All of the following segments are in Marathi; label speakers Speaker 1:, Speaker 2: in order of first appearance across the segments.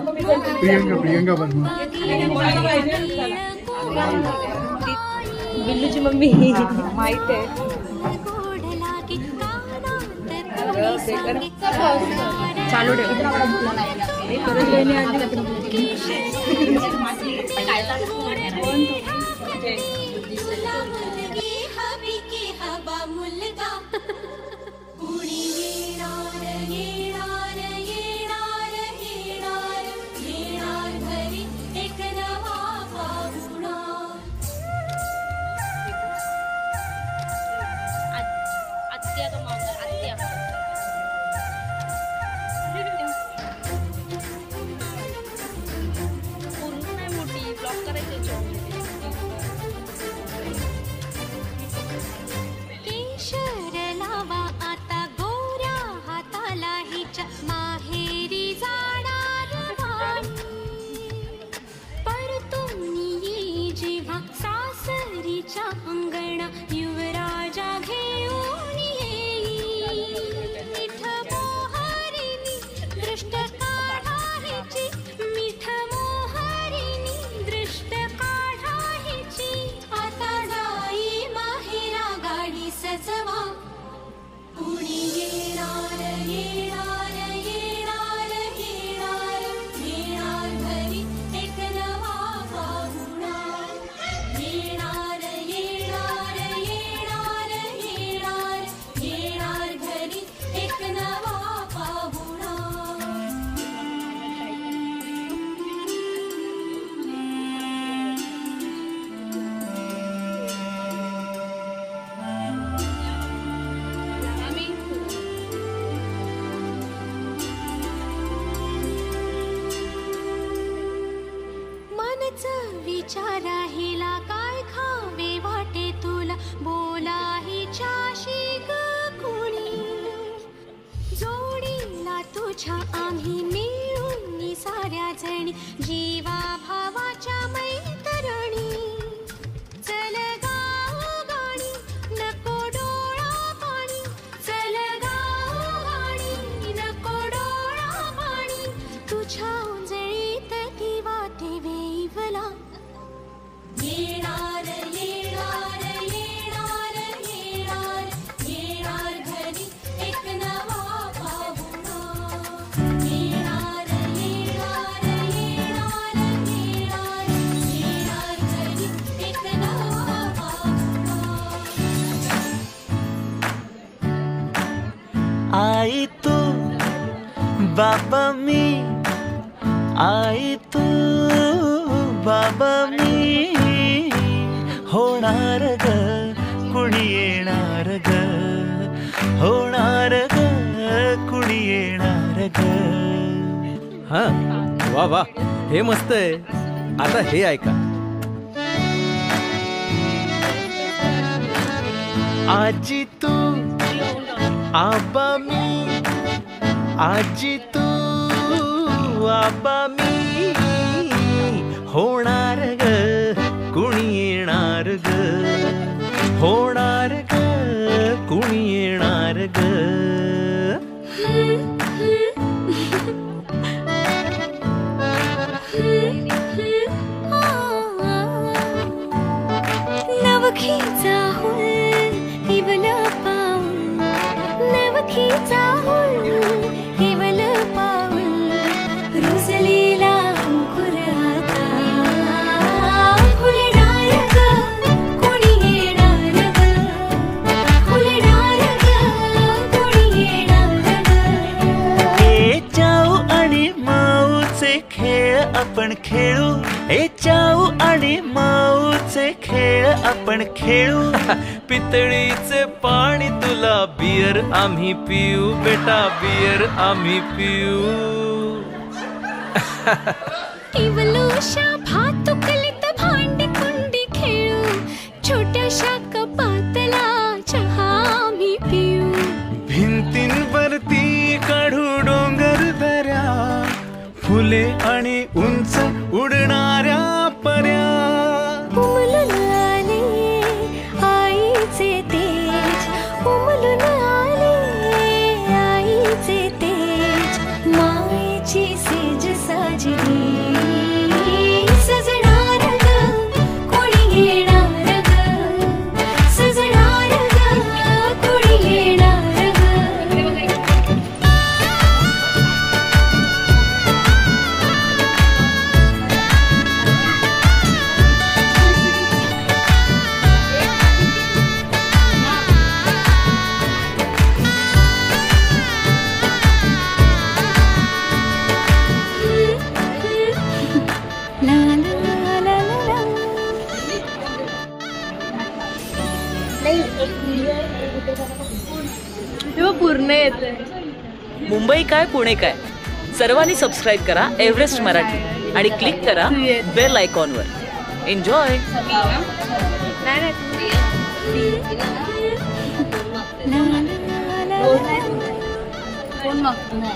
Speaker 1: प्रियंका वर्मा
Speaker 2: बिल्लूची मम्मी माहित आहे. चालू ठेव.
Speaker 3: विचारा हिला काय खावे वाटे तुला बोला हिच्याशी ग कुणी जोडीला तुझ्या आम्ही मिळून साऱ्या जणी जीवा भावाच्या मैत्रिणी चल गाऊ गाणी नको डोळा पाणी चल गाऊ गाणी नको डोळा पाणी तुझ्या उंजळीत ती वाटे वेईवला येणार येणार येणार येणार येणार घरी एक नवा पाहुणा येणार येणार येणार येणार येणार घरी एक नवा पाहुणा
Speaker 4: आई तू बाबा मी आई तू बाबा मी होणार ग कुणी येणार ग होणार ग येणार ग.
Speaker 5: हा वा वा, हे मस्त आहे. आता हे ऐका.
Speaker 4: आजी तू आबा मी, आजी तू आबा मी, होणार ग कुणी येणार ग, होणार ग कुणी येणार ग.
Speaker 3: नवखीचा हुल हिवल पाऊल, नवखीचा हुल हिवल पाऊल, रुजलेला अंकुर आता फुलणार ग कोणी येणार ग, फुलणार ग कोणी येणार ग.
Speaker 4: ए जाऊ आणि माऊचे खेळ आपण खेळू, ए जाऊ आणि माऊचे खेळ आपण खेळू.
Speaker 5: पितळीचे पाणी तुला, बियर आम्ही पिऊ बेटा, बियर आम्ही पिऊ.
Speaker 3: इवलूशा भातुकलीत भांडी कुंडी खेळू, छोट्याशा कपातला चहा आम्ही पिऊ.
Speaker 4: भिंतींवरती काढू डोंगर दऱ्या, फुले आणि उंच उडणाऱ्या पर्या.
Speaker 3: उमलून आले आईचे तेज, उमलून आले आईचे तेज, मायेची सेज साजली सजणार ग कोणी येणार ग, सजणार ग कोणी येणार ग. ला ला ला ला ला.
Speaker 2: तेव्हा पूर्ण येते.
Speaker 6: मुंबई काय पुणे काय, सर्वांनी सबस्क्राईब करा एव्हरेस्ट मराठी आणि क्लिक करा बेल आयकॉनवर. एन्जॉय.
Speaker 2: कोण मागतो ना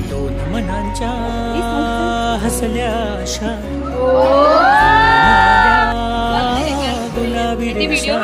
Speaker 4: दोन मनांच्या हसल्या आशा, गुलाबी रेषा,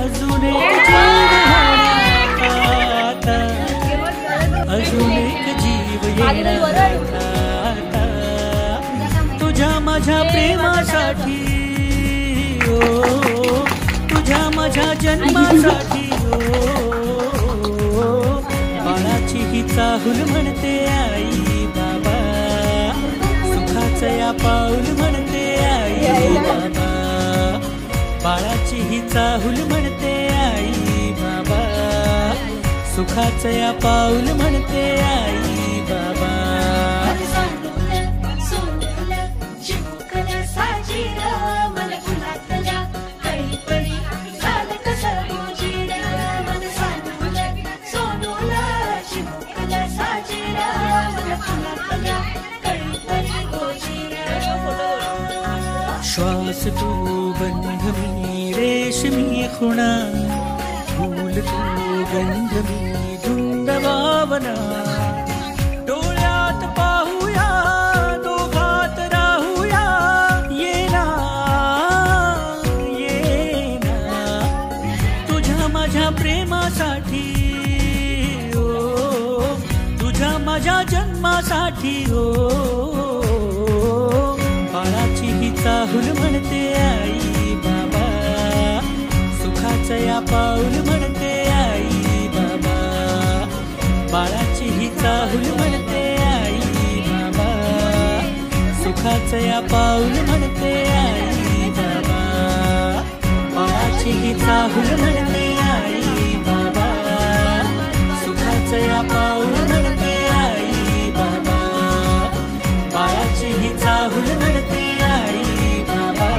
Speaker 4: अजून एक जीव आता, अजून एक जीव येणार आता, तुझ्या माझ्या प्रेमासाठी, ओ तुझ्या माझ्या जन्मासाठी, ओ बाळाची ही चाहूल म्हणते आई बाबा, सुखाचं या पाऊल म्हणते आई बाबा, बाळाची ही चाहूल म्हणते आई बाबा, सुखाचं या पाऊल म्हणते आई बाबा. श्वास तू बंध मी रेशमी खुणा, फूल तू गंध मी धुंद भावना, डोळ्यात पाहूया दोघात राहूया, ये ना ये ना, तुझ्या माझ्या प्रेमासाठी, ओ तुझ्या माझ्या जन्मासाठी, ओ बाळाची ही चाहूल म्हणते आई बाबा, सुखाचं या पाऊल म्हणते आई बाबा, बाळाची ही चाहूल म्हणते आई बाबा, सुखाचं या पाऊल म्हणते आई बाबा, बाळाची ही चाहूल म्हणते आई बाबा, सुखाचं या पाऊल म्हणते आई बाबा, बाळाची ही चाहूल म्हणते आई बाबा,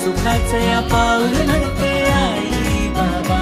Speaker 4: सुखाचं या पाऊल म्हणते आई बाबा.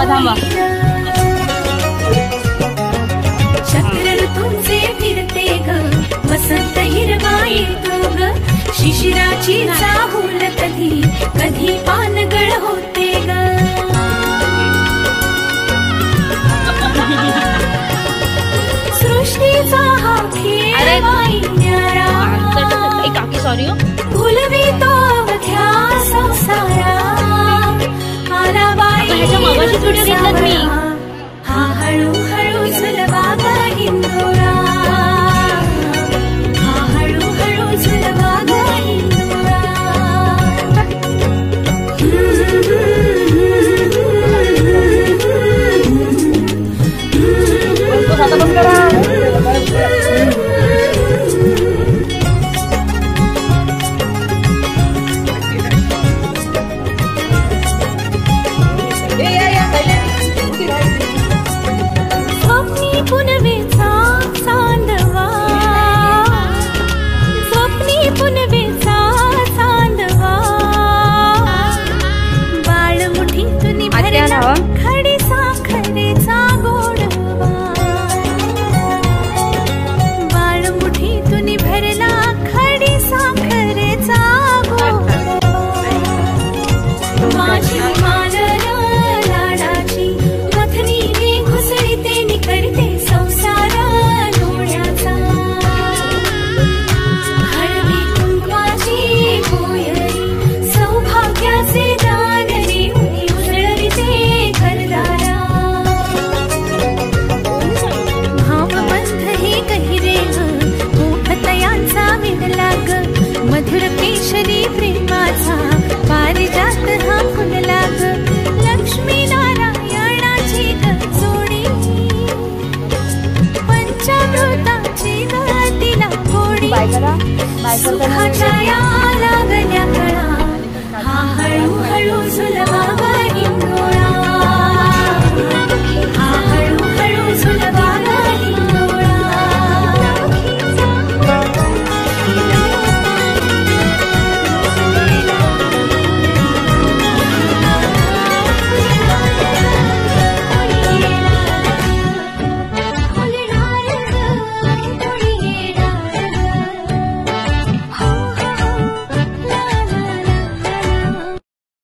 Speaker 2: थांबा.
Speaker 3: चक्र ऋतूंचे फिरते ग वसंत हिरवा येतो ग शिशिराची चाहूल कधी कधी पानगळ होते ग सृष्टीचा हा खेळ वाईन्यारा
Speaker 2: काकी सॉरी हो.
Speaker 3: भुलवितो अवघ्या संसारा आला बाई
Speaker 2: ह्याच्या मागाशीच व्हिडिओ घेतलात मी.
Speaker 3: हा हळू